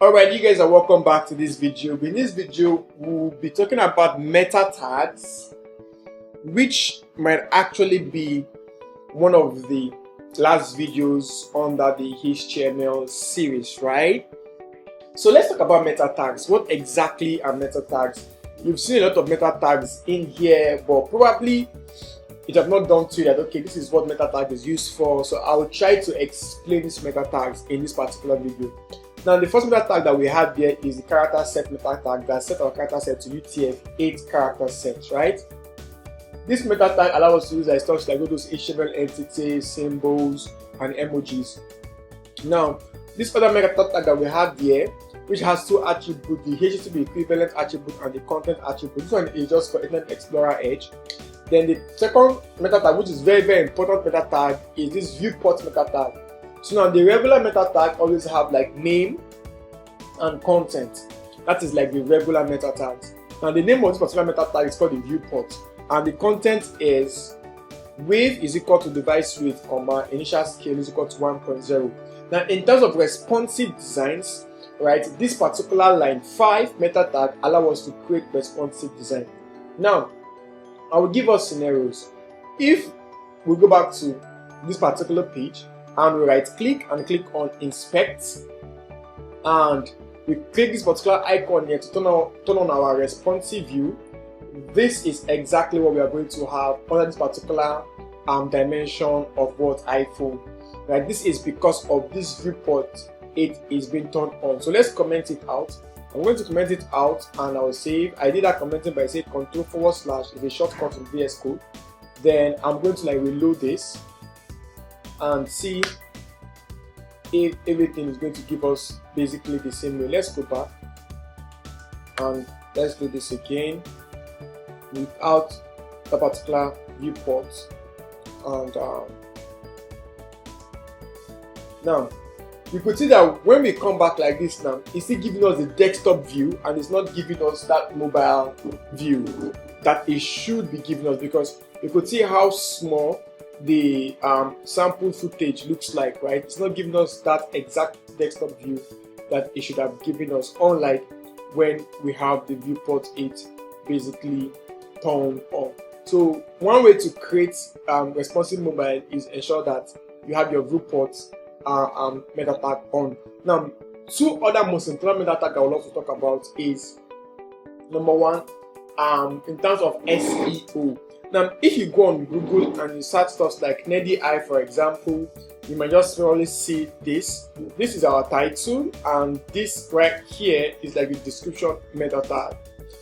Alright, you guys are welcome back to this video. In this video, we'll be talking about meta tags, which might actually be one of the last videos under the HTML series, right? So let's talk about meta tags. What exactly are meta tags? You've seen a lot of meta tags in here, but probably it have not done to you that, okay, this is what meta tag is used for. So I'll try to explain these meta tags in this particular video. Now, the first meta tag that we have here is the character set meta tag that set our character set to UTF-8 character sets, right? This meta tag allows us to use like stuff like all those HTML entities, symbols, and emojis. Now, this other meta tag that we have here, which has two attributes, the HTTP equivalent attribute and the content attribute. This one is just for Internet Explorer Edge. Then the second meta tag, which is very important meta tag, is this viewport meta tag. So now the regular meta tag always have like name and content. That is like the regular meta tags. Now the name of this particular meta tag is called the viewport, and the content is width is equal to device width, initial scale is equal to 1.0. Now in terms of responsive designs, right, this particular line 5 meta tag allows us to create responsive design. Now I will give us scenarios. If we go back to this particular page and we right click and click on inspect, and we click this particular icon here to turn on our responsive view, this is exactly what we are going to have under this particular dimension of what iPhone. Right, this is because of this viewport, it is being turned on. So let's comment it out. I'm going to comment it out and I'll save. I did that commenting by saying Ctrl// is a shortcut in VS Code. Then I'm going to like reload this and see if everything is going to give us basically the same way. Let's go back and let's do this again without the particular viewport. And now you could see that when we come back like this now, it's still giving us the desktop view and it's not giving us that mobile view that it should be giving us, because you could see how small the sample footage looks like, right? It's not giving us that exact desktop view that it should have given us, unlike when we have the viewport 8 basically turned on. So one way to create responsive mobile is ensure that you have your viewport meta tag on. Now, two other most important meta tag I would love to talk about is number one, in terms of SEO. Now, if you go on Google and you search stuff like Nerdy Eye, for example, you might just really see this. This is our title, and this right here is like the description meta tag.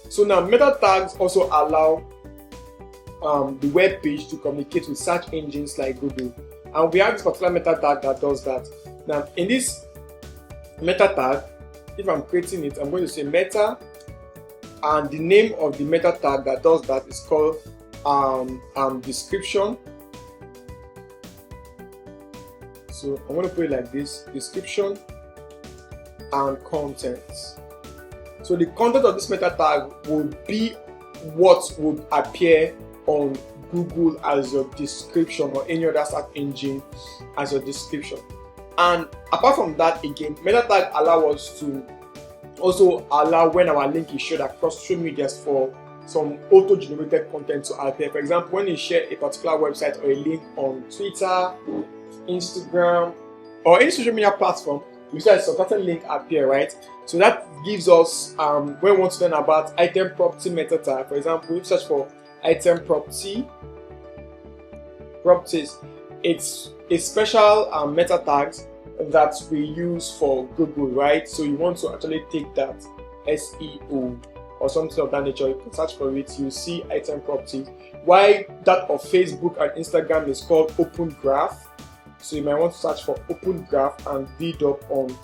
So now meta tags also allow the web page to communicate with search engines like Google. And we have this particular meta tag that does that. Now, in this meta tag, if I'm creating it, I'm going to say meta, and the name of the meta tag that does that is called description. So I'm going to put it like this: description and content. So the content of this meta tag will be what would appear on Google as your description, or any other search engine as your description. And apart from that, again, meta tag allow us to also allow when our link is shared across social medias for some auto-generated content to appear. For example, when you share a particular website or a link on Twitter, Instagram, or any social media platform, you see a certain link appear, right? So that gives us when we want to learn about item property meta tag. For example, we search for item properties. It's a special meta tags that we use for Google, right? So you want to actually take that SEO or something of that nature, you can search for it, you see item properties. Why that of Facebook and Instagram is called open graph. So you might want to search for open graph and build up on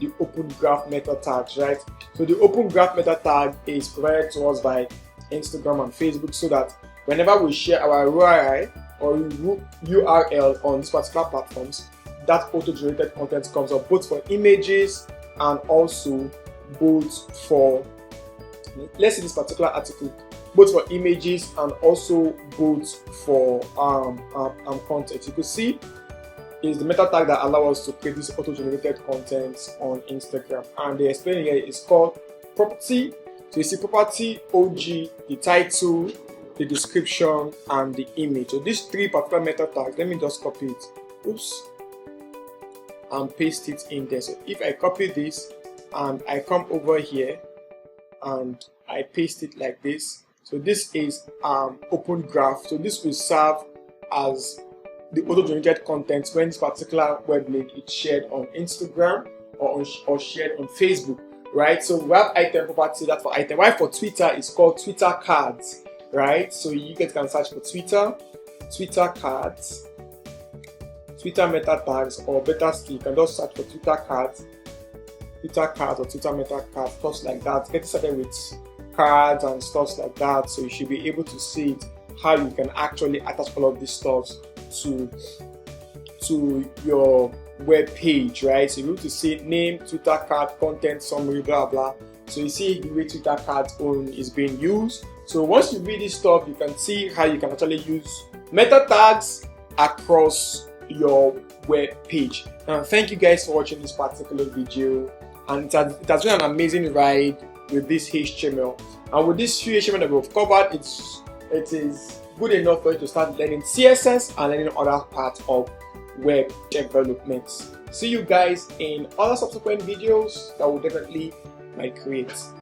the open graph meta tags, right? So the open graph meta tag is provided to us by Instagram and Facebook, so that whenever we share our URI or URL on these particular platforms, that auto-generated content comes up both for images and also both for, let's see this particular article, both for images and also both for content. You could see is the meta tag that allows us to create this auto-generated content on Instagram. And the explain here is called property. So you see property, OG, the title, the description, and the image. So these three particular meta tags, let me just copy it. Oops. And paste it in there. So if I copy this and I come over here and I paste it like this, so this is open graph. So this will serve as the auto-generated content when this particular web link is shared on Instagram or shared on Facebook, right? So we have item property, that for item. Why for Twitter is called Twitter cards, right? So you guys can search for Twitter cards, Twitter meta tags, or better still, you can just search for Twitter cards or Twitter meta cards, stuff like that. Get started with cards and stuff like that, so you should be able to see it, how you can actually attach all of these stuff to your web page, right? So you're able to see name, Twitter card, content summary, blah blah. So you see the way Twitter cards own is being used. So once you read this stuff, you can see how you can actually use meta tags across your web page. Now, thank you guys for watching this particular video, and it has been an amazing ride with this HTML. And with this few HTML that we've covered, it is good enough for you to start learning CSS and learning other parts of web development. See you guys in other subsequent videos that will definitely might create.